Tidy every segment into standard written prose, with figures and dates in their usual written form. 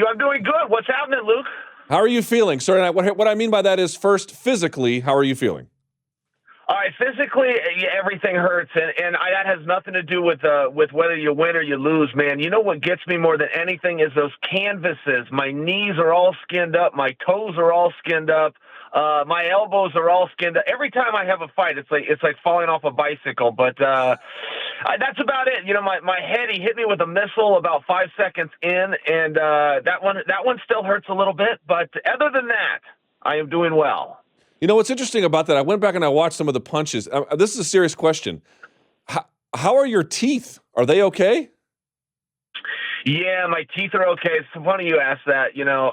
I'm doing good. What's happening, Luke? How are you feeling? Sorry, what I mean by that is, first, physically, how are you feeling? All right, physically, everything hurts, and that has nothing to do with whether you win or you lose, man. You know what gets me more than anything is those canvases. My knees are all skinned up. My toes are all skinned up. My elbows are all skinned up. Every time I have a fight, it's like falling off a bicycle. But that's about it. You know, my head, he hit me with a missile about 5 seconds in, and that one still hurts a little bit. But other than that, I am doing well. You know what's interesting about that? I went back and I watched some of the punches. This is a serious question. How are your teeth? Are they okay? Yeah, my teeth are okay. It's funny you ask that. You know,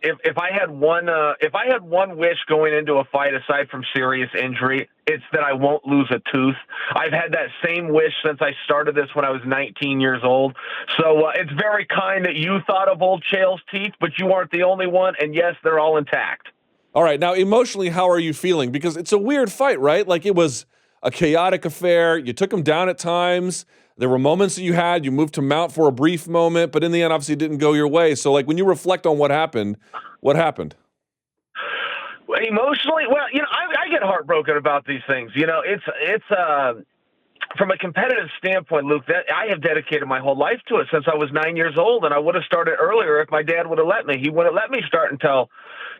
if I had one wish going into a fight aside from serious injury, it's that I won't lose a tooth. I've had that same wish since I started this when I was 19 years old. So it's very kind that you thought of old Chael's teeth, but you aren't the only one. And yes, they're all intact. All right. Now, emotionally, how are you feeling? Because it's a weird fight, right? Like, it was a chaotic affair. You took him down at times. There were moments that you moved to mount for a brief moment, but in the end, obviously, it didn't go your way. So, like, when you reflect on what happened, what happened? Emotionally, well, you know, I get heartbroken about these things. You know, it's from a competitive standpoint, Luke, that I have dedicated my whole life to it since I was 9 years old, and I would have started earlier if my dad would have let me. He wouldn't let me start until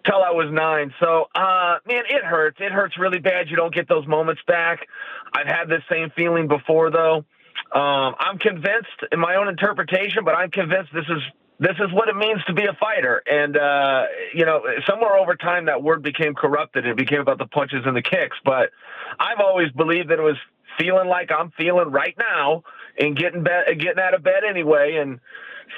I was 9. So, man, it hurts. It hurts really bad. You don't get those moments back. I've had this same feeling before, though. I'm convinced in my own interpretation, but I'm convinced this is what it means to be a fighter. And, you know, somewhere over time that word became corrupted. It became about the punches and the kicks. But I've always believed that it was feeling like I'm feeling right now and getting out of bed anyway and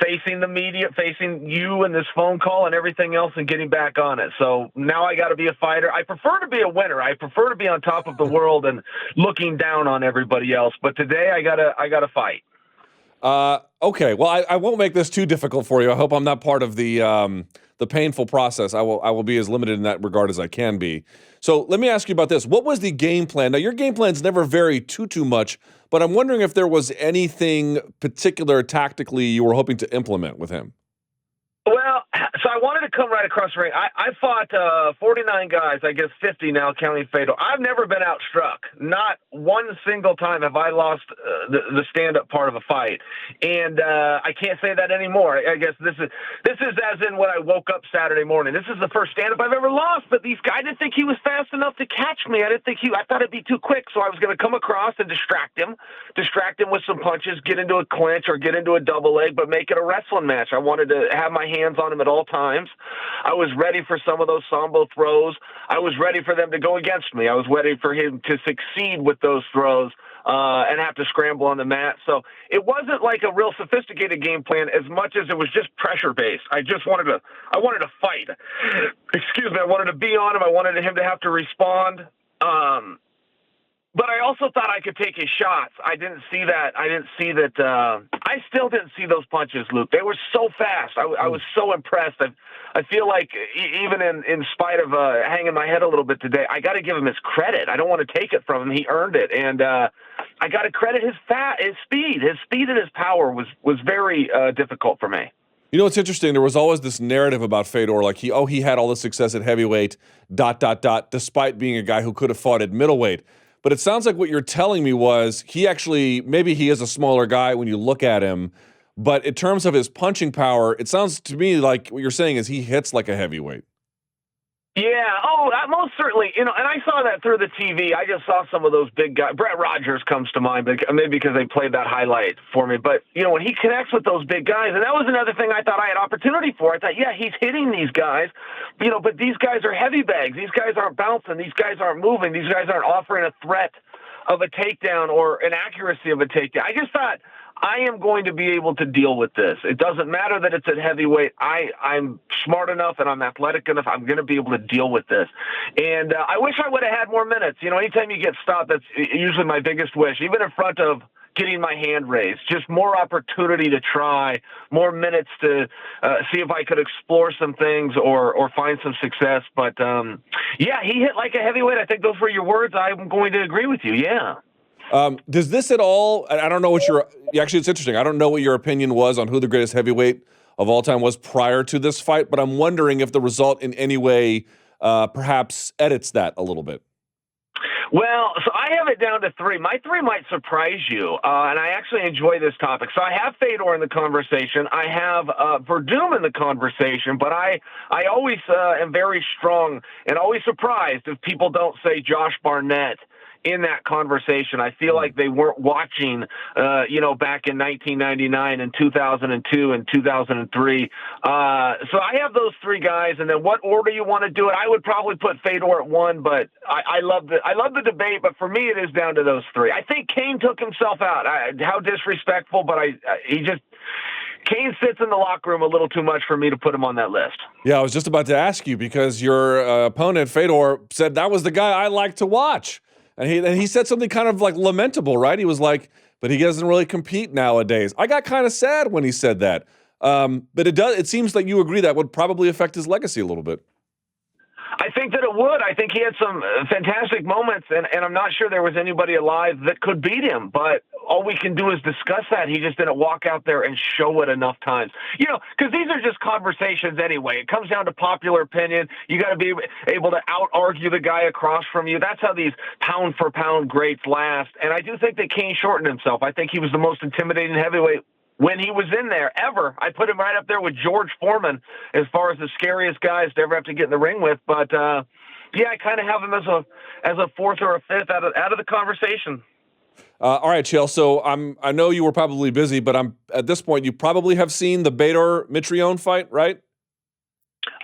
facing the media, facing you and this phone call and everything else and getting back on it. So now I got to be a fighter. I prefer to be a winner. I prefer to be on top of the world and looking down on everybody else. But today I gotta fight. Okay. Well, I won't make this too difficult for you. I hope I'm not part of the painful process. I will be as limited in that regard as I can be. So let me ask you about this. What was the game plan? Now, your game plans never vary too much, but I'm wondering if there was anything particular tactically you were hoping to implement with him. Well, so I wanted to come right across the ring. I fought 49 guys, I guess 50 now, counting Fedor. I've never been outstruck. Not one single time have I lost the stand-up part of a fight. And I can't say that anymore. I guess this is as in when I woke up Saturday morning. This is the first stand-up I've ever lost, but I didn't think he was fast enough to catch me. I thought it'd be too quick, so I was going to come across and distract him with some punches, get into a clinch or get into a double leg, but make it a wrestling match. I wanted to have my hands on him at all times. I was ready for some of those sambo throws. I was ready for them to go against me. I was ready for him to succeed with those throws and have to scramble on the mat. So it wasn't like a real sophisticated game plan as much as it was just pressure-based. I wanted to fight. Excuse me. I wanted to be on him. I wanted him to have to respond. But I also thought I could take his shots. I didn't see that. I still didn't see those punches, Luke. They were so fast. I was so impressed. I feel like even in spite of hanging my head a little bit today, I got to give him his credit. I don't want to take it from him. He earned it. And I got to credit his speed. His speed and his power was very difficult for me. You know, it's interesting. There was always this narrative about Fedor, like he had all the success at heavyweight, ... despite being a guy who could have fought at middleweight. But it sounds like what you're telling me was maybe he is a smaller guy when you look at him, but in terms of his punching power, it sounds to me like what you're saying is he hits like a heavyweight. Yeah, most certainly. You know, and I saw that through the TV. I just saw some of those big guys. Brett Rogers comes to mind, but maybe because they played that highlight for me. But, you know, when he connects with those big guys, and that was another thing I thought I had opportunity for. I thought, yeah, he's hitting these guys, you know, but these guys are heavy bags. These guys aren't bouncing. These guys aren't moving. These guys aren't offering a threat of a takedown or an accuracy of a takedown. I just thought, I am going to be able to deal with this. It doesn't matter that it's at heavyweight. I'm smart enough and I'm athletic enough. I'm going to be able to deal with this. And I wish I would have had more minutes. You know, anytime you get stopped, that's usually my biggest wish, even in front of getting my hand raised. Just more opportunity to try, more minutes to see if I could explore some things or find some success. But, yeah, he hit like a heavyweight. I think those were your words. I'm going to agree with you, yeah. Does this at all, I don't know what actually it's interesting. I don't know what your opinion was on who the greatest heavyweight of all time was prior to this fight, but I'm wondering if the result in any way perhaps edits that a little bit. Well, so I have it down to 3. My 3 might surprise you, and I actually enjoy this topic. So I have Fedor in the conversation. I have Verdum in the conversation, but I always am very strong and always surprised if people don't say Josh Barnett in that conversation. I feel like they weren't watching, back in 1999 and 2002 and 2003. So I have those 3 guys, and then what order you want to do it? I would probably put Fedor at 1, but I love the debate. But for me, it is down to those 3. I think Kane took himself out. How disrespectful, but Kane sits in the locker room a little too much for me to put him on that list. Yeah, I was just about to ask you because your opponent Fedor said that was the guy I like to watch. And he said something kind of like lamentable, right? He was like, but he doesn't really compete nowadays. I got kind of sad when he said that. But it seems like you agree that would probably affect his legacy a little bit. I think that it would. I think he had some fantastic moments, and I'm not sure there was anybody alive that could beat him. But all we can do is discuss that. He just didn't walk out there and show it enough times. Because these are just conversations anyway. It comes down to popular opinion. You got to be able to out-argue the guy across from you. That's how these pound-for-pound greats last. And I do think that Kane shortened himself. I think he was the most intimidating heavyweight when he was in there ever. I put him right up there with George Foreman as far as the scariest guys to ever have to get in the ring with. But I kind of have him as a 4th or a 5th out of the conversation. All right, Chael. So I know you were probably busy, but at this point you probably have seen the Fedor Mitrione fight, right?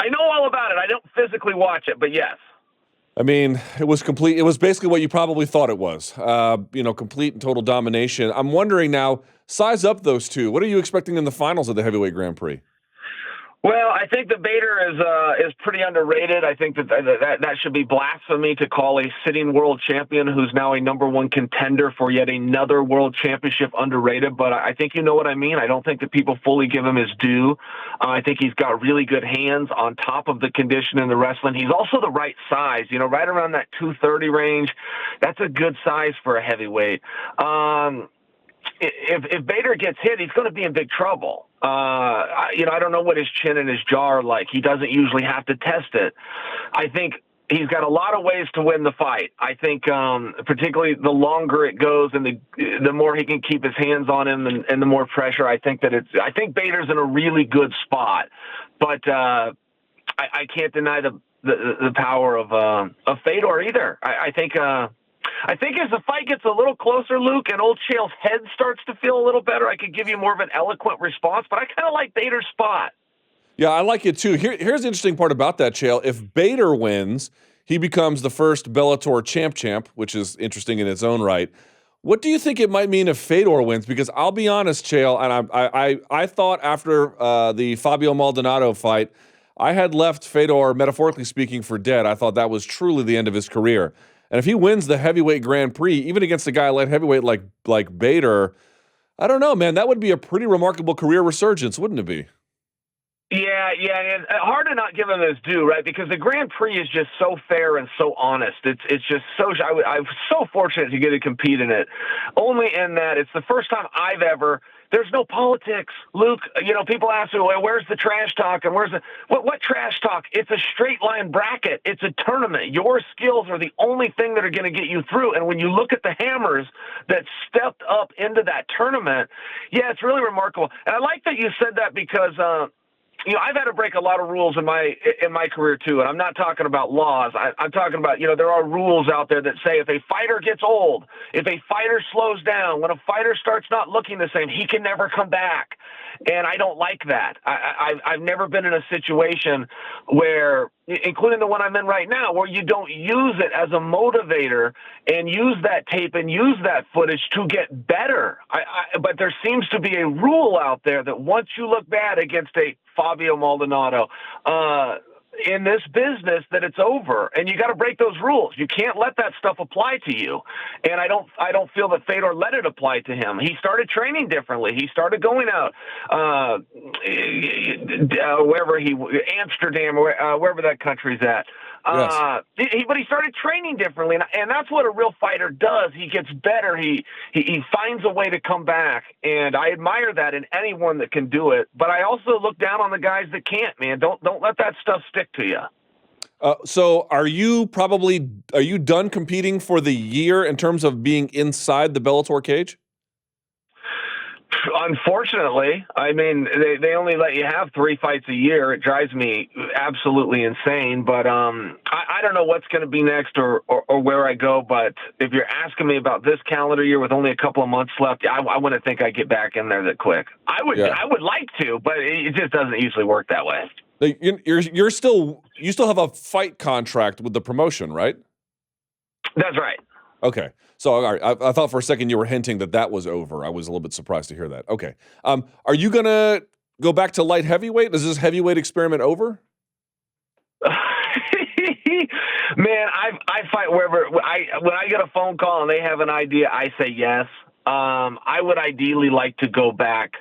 I know all about it. I don't physically watch it, but yes. I mean, it was complete. It was basically what you probably thought it was. Complete and total domination. I'm wondering now, size up those two. What are you expecting in the finals of the heavyweight Grand Prix? Well, I think the Fedor is pretty underrated. I think that should be blasphemy to call a sitting world champion who's now a number 1 contender for yet another world championship underrated. But I think you know what I mean. I don't think that people fully give him his due. I think he's got really good hands on top of the condition in the wrestling. He's also the right size, right around that 230 range. That's a good size for a heavyweight. If Fedor gets hit, he's going to be in big trouble. I don't know what his chin and his jaw are like. He doesn't usually have to test it. I think he's got a lot of ways to win the fight. I think particularly the longer it goes and the more he can keep his hands on him and the more pressure, I think Fedor's in a really good spot. But I can't deny the power of Fedor either. I think as the fight gets a little closer, Luke, and old Chael's head starts to feel a little better, I could give you more of an eloquent response, but I kind of like Fedor's spot. Yeah, I like it too. Here's the interesting part about that, Chael. If Fedor wins, he becomes the first Bellator champ, which is interesting in its own right. What do you think it might mean if Fedor wins? Because I'll be honest, Chael, and I thought after the Fabio Maldonado fight, I had left Fedor, metaphorically speaking, for dead. I thought that was truly the end of his career. And if he wins the heavyweight Grand Prix, even against a guy light heavyweight like Fedor, I don't know, man. That would be a pretty remarkable career resurgence, wouldn't it be? Yeah, and hard to not give him his due, right? Because the Grand Prix is just so fair and so honest. It's just so. I'm so fortunate to get to compete in it. Only in that it's the first time I've ever. There's no politics, Luke. People ask me, well, where's the trash talk and where's the what trash talk? It's a straight line bracket. It's a tournament. Your skills are the only thing that are going to get you through. And when you look at the hammers that stepped up into that tournament, yeah, it's really remarkable. And I like that you said that because. I've had to break a lot of rules in my career too, and I'm not talking about laws. I'm talking about, there are rules out there that say if a fighter gets old, if a fighter slows down, when a fighter starts not looking the same, he can never come back. And I don't like that. I've never been in a situation where, including the one I'm in right now, where you don't use it as a motivator and use that tape and use that footage to get better. But there seems to be a rule out there that once you look bad against a Fabio Maldonado, in this business, that it's over, and you got to break those rules. You can't let that stuff apply to you, and I don't feel that Fedor let it apply to him. He started training differently. He started going out wherever Amsterdam, wherever that country's at. Yes. But he started training differently, and that's what a real fighter does. He gets better. He finds a way to come back, and I admire that in anyone that can do it. But I also look down on the guys that can't. Man, don't let that stuff stick to you. So are you done competing for the year in terms of being inside the Bellator cage? Unfortunately, I mean, they only let you have 3 fights a year. It drives me absolutely insane. But I don't know what's going to be next or where I go. But if you're asking me about this calendar year with only a couple of months left, I wouldn't think I'd get back in there that quick. I would like to, but it just doesn't usually work that way. You still have a fight contract with the promotion, right? That's right. Okay. So all right, I thought for a second you were hinting that was over. I was a little bit surprised to hear that. Okay. Are you going to go back to light heavyweight? Is this heavyweight experiment over? Man, I fight wherever. When I get a phone call and they have an idea, I say yes. I would ideally like to go back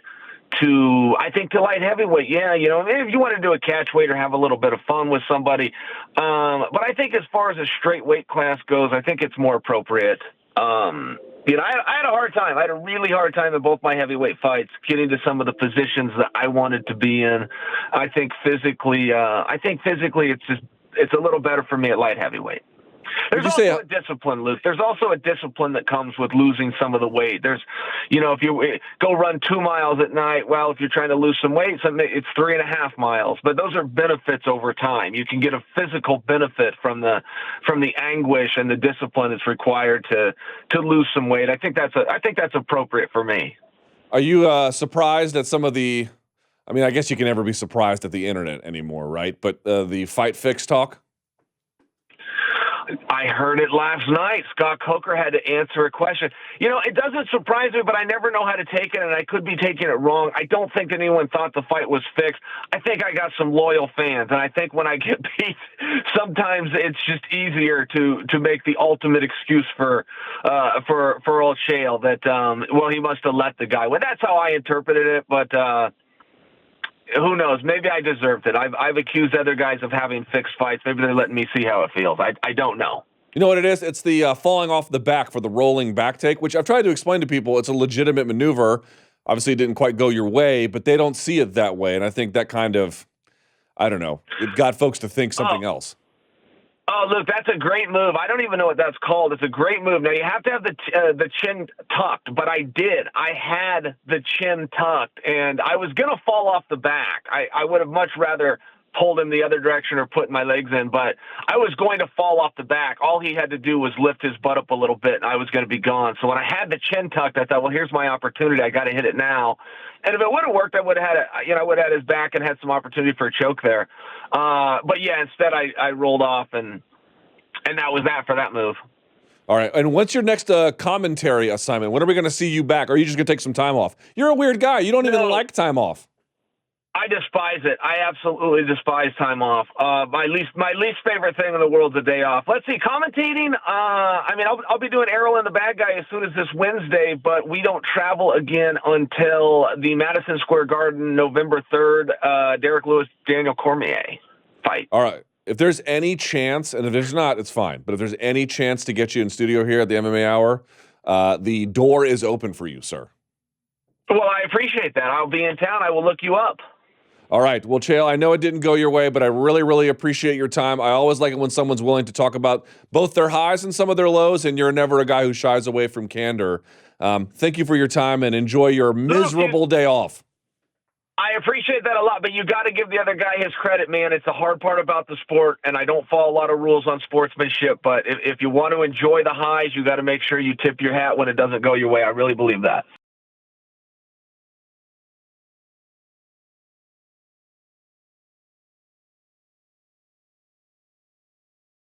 to light heavyweight. Yeah, maybe if you want to do a catch weight or have a little bit of fun with somebody. But I think as far as a straight weight class goes, I think it's more appropriate. I had a hard time. I had a really hard time in both my heavyweight fights getting to some of the positions that I wanted to be in. I think physically it's a little better for me at light heavyweight. There's also a discipline, Luke. There's also a discipline that comes with losing some of the weight. There's, if you go run 2 miles at night, well, if you're trying to lose some weight, it's 3.5 miles. But those are benefits over time. You can get a physical benefit from the anguish and the discipline that's required to lose some weight. I think that's appropriate for me. Are you surprised at some of the? I mean, I guess you can never be surprised at the internet anymore, right? But the fight fix talk. I heard it last night. Scott Coker had to answer a question. It doesn't surprise me, but I never know how to take it, and I could be taking it wrong. I don't think anyone thought the fight was fixed. I think I got some loyal fans, and I think when I get beat, sometimes it's just easier to make the ultimate excuse for old Chael that, he must have let the guy. Well, that's how I interpreted it, but who knows? Maybe I deserved it. I've accused other guys of having fixed fights. Maybe they're letting me see how it feels. I don't know. You know what it is? It's the falling off the back for the rolling back take, which I've tried to explain to people. It's a legitimate maneuver. Obviously, it didn't quite go your way, but they don't see it that way. And I think that kind of, I don't know, it got folks to think something else. Oh, look, that's a great move. I don't even know what that's called. It's a great move. Now, you have to have the chin tucked, but I did. I had the chin tucked, and I was going to fall off the back. I would have much rather pulled him the other direction or put my legs in, but I was going to fall off the back. All he had to do was lift his butt up a little bit, and I was going to be gone. So when I had the chin tucked, I thought, well, here's my opportunity. I got to hit it now. And if it would have worked, I would have had his back and had some opportunity for a choke there. But yeah, instead I rolled off, and that was that for that move. All right. And what's your next commentary assignment? When are we going to see you back? Or are you just going to take some time off? You're a weird guy. You don't even like time off. I despise it. I absolutely despise time off. My least favorite thing in the world's a day off. Let's see, commentating. I'll be doing Errol and the Bad Guy as soon as this Wednesday, but we don't travel again until the Madison Square Garden, November 3rd. Derek Lewis, Daniel Cormier fight. All right. If there's any chance, and if there's not, it's fine. But if there's any chance to get you in studio here at the MMA Hour, the door is open for you, sir. Well, I appreciate that. I'll be in town. I will look you up. All right. Well, Chael, I know it didn't go your way, but I really, really appreciate your time. I always like it when someone's willing to talk about both their highs and some of their lows, and you're never a guy who shies away from candor. Thank you for your time, and enjoy your miserable day off. I appreciate that a lot, but you got to give the other guy his credit, man. It's the hard part about the sport, and I don't follow a lot of rules on sportsmanship, but if you want to enjoy the highs, you got to make sure you tip your hat when it doesn't go your way. I really believe that.